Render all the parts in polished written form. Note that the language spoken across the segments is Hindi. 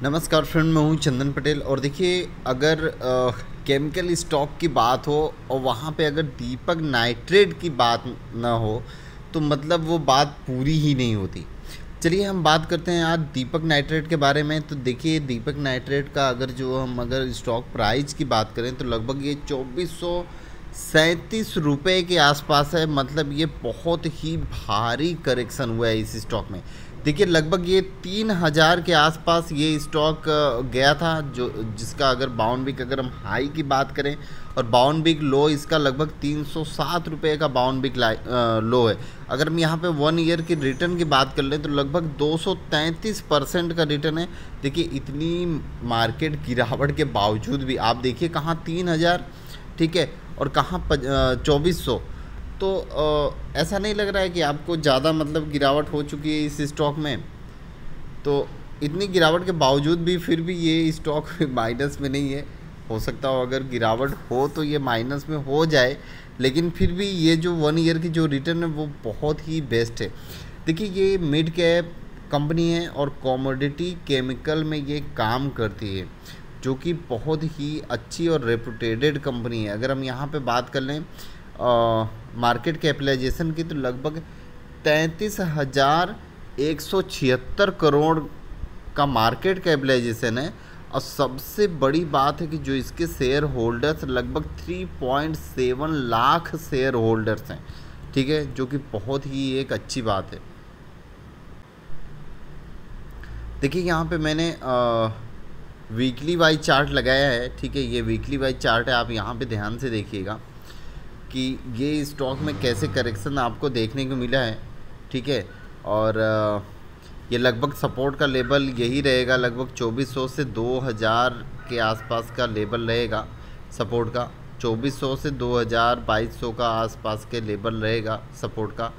नमस्कार फ्रेंड, मैं हूं चंदन पटेल। और देखिए, अगर केमिकल स्टॉक की बात हो और वहां पे अगर दीपक नाइट्रेट की बात ना हो तो मतलब वो बात पूरी ही नहीं होती। चलिए हम बात करते हैं आज दीपक नाइट्रेट के बारे में। तो देखिए, दीपक नाइट्रेट का अगर स्टॉक प्राइस की बात करें तो लगभग ये 2437 रुपये के आसपास है। मतलब ये बहुत ही भारी करेक्शन हुआ है इस स्टॉक में। देखिए, लगभग ये 3000 के आसपास ये स्टॉक गया था, जो जिसका अगर बाउंड वीक अगर हम हाई की बात करें और बाउंड वीक लो इसका लगभग 307 रुपये का बाउंड वीक लो है। अगर हम यहाँ पे 1 ईयर की रिटर्न की बात कर लें तो लगभग 233% का रिटर्न है। देखिए, इतनी मार्केट गिरावट के बावजूद भी आप देखिए कहाँ 3000, ठीक है, और कहाँ 2400। तो ऐसा नहीं लग रहा है कि आपको ज़्यादा मतलब गिरावट हो चुकी है इस स्टॉक में? तो इतनी गिरावट के बावजूद भी फिर भी ये स्टॉक माइनस में नहीं है। हो सकता हो अगर गिरावट हो तो ये माइनस में हो जाए, लेकिन फिर भी ये जो 1 ईयर की जो रिटर्न है वो बहुत ही बेस्ट है। देखिए, ये मिड कैप कंपनी है और कमोडिटी केमिकल में ये काम करती है, जो कि बहुत ही अच्छी और रेपुटेटेड कंपनी है। अगर हम यहाँ पे बात कर लें मार्केट कैपिटलाइजेशन की तो लगभग 33,176 करोड़ का मार्केट कैपिटलाइजेशन है। और सबसे बड़ी बात है कि जो इसके शेयर होल्डर्स लगभग 3.7 लाख शेयर होल्डर्स हैं, ठीक है, जो कि बहुत ही एक अच्छी बात है। देखिए, यहाँ पे मैंने वीकली वाइज चार्ट लगाया है, ठीक है, ये वीकली वाइज चार्ट है। आप यहाँ पे ध्यान से देखिएगा कि ये स्टॉक में कैसे करेक्शन आपको देखने को मिला है, ठीक है। और ये लगभग सपोर्ट का लेवल यही रहेगा, लगभग 2400 से 2000 के आसपास का लेवल रहेगा सपोर्ट का। 2400 से 2000, 2200 का आसपास के लेवल रहेगा सपोर्ट का।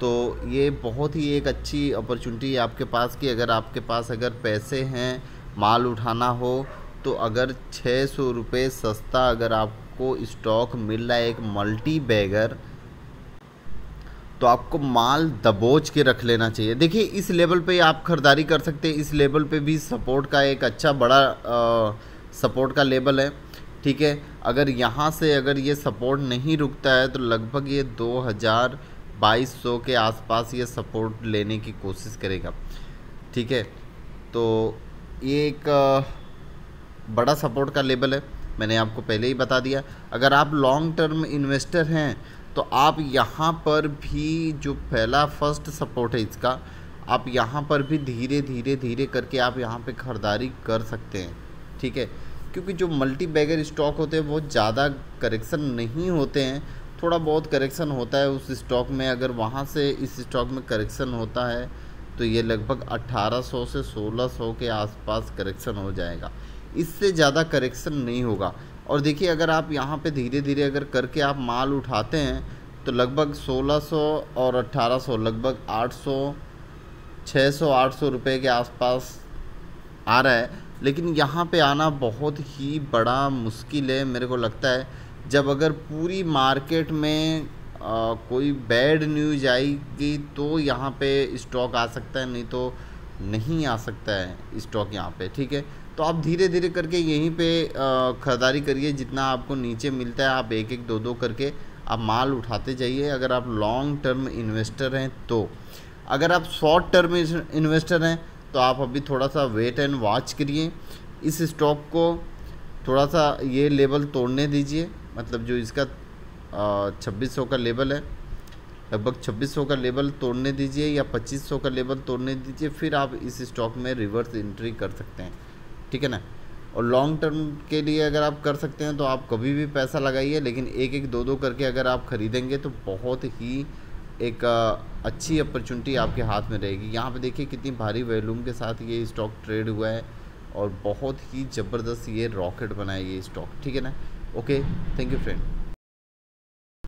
तो ये बहुत ही एक अच्छी अपॉर्चुनिटी है आपके पास कि अगर आपके पास अगर पैसे हैं, माल उठाना हो, तो अगर 600 रुपये सस्ता अगर आपको स्टॉक मिल रहा है एक मल्टी बैगर, तो आपको माल दबोच के रख लेना चाहिए। देखिए, इस लेवल पे आप खरीदारी कर सकते हैं। इस लेवल पे भी सपोर्ट का एक अच्छा बड़ा सपोर्ट का लेवल है, ठीक है। अगर यहाँ से अगर ये सपोर्ट नहीं रुकता है तो लगभग ये 2200 के आसपास ये सपोर्ट लेने की कोशिश करेगा, ठीक है। तो ये एक बड़ा सपोर्ट का लेवल है, मैंने आपको पहले ही बता दिया। अगर आप लॉन्ग टर्म इन्वेस्टर हैं तो आप यहाँ पर भी जो पहला फर्स्ट सपोर्ट है इसका, आप यहाँ पर भी धीरे धीरे धीरे करके आप यहाँ पे खरीदारी कर सकते हैं, ठीक है। क्योंकि जो मल्टी बैगर स्टॉक होते हैं वो ज़्यादा करेक्शन नहीं होते हैं, थोड़ा बहुत करेक्शन होता है उस स्टॉक में। अगर वहाँ से इस स्टॉक में करेक्शन होता है तो ये लगभग 1800 से 1600 के आसपास करेक्शन हो जाएगा, इससे ज़्यादा करेक्शन नहीं होगा। और देखिए, अगर आप यहाँ पे धीरे धीरे अगर करके आप माल उठाते हैं तो लगभग 1600 और 1800 लगभग 800, 600, 800 रुपये के आसपास आ रहा है। लेकिन यहाँ पे आना बहुत ही बड़ा मुश्किल है मेरे को लगता है। जब अगर पूरी मार्केट में कोई बैड न्यूज़ आएगी तो यहाँ पे स्टॉक आ सकता है, नहीं तो नहीं आ सकता है स्टॉक यहाँ पे, ठीक है। तो आप धीरे धीरे करके यहीं पे ख़रीदारी करिए, जितना आपको नीचे मिलता है आप एक एक दो दो करके आप माल उठाते जाइए। अगर आप लॉन्ग टर्म इन्वेस्टर हैं तो, अगर आप शॉर्ट टर्म इन्वेस्टर हैं तो आप अभी थोड़ा सा वेट एंड वॉच करिए। इस स्टॉक को थोड़ा सा ये लेवल तोड़ने दीजिए, मतलब जो इसका 2600 का लेवल है, लगभग 2600 का लेवल तोड़ने दीजिए या 2500 का लेवल तोड़ने दीजिए, फिर आप इस स्टॉक में रिवर्स एंट्री कर सकते हैं, ठीक है ना। और लॉन्ग टर्म के लिए अगर आप कर सकते हैं तो आप कभी भी पैसा लगाइए, लेकिन एक एक दो दो करके अगर आप ख़रीदेंगे तो बहुत ही एक अच्छी अपॉर्चुनिटी आपके हाथ में रहेगी। यहाँ पे देखिए कितनी भारी वॉल्यूम के साथ ये स्टॉक ट्रेड हुआ है और बहुत ही ज़बरदस्त ये रॉकेट बना है ये स्टॉक, ठीक है ना। Okay, thank you friend.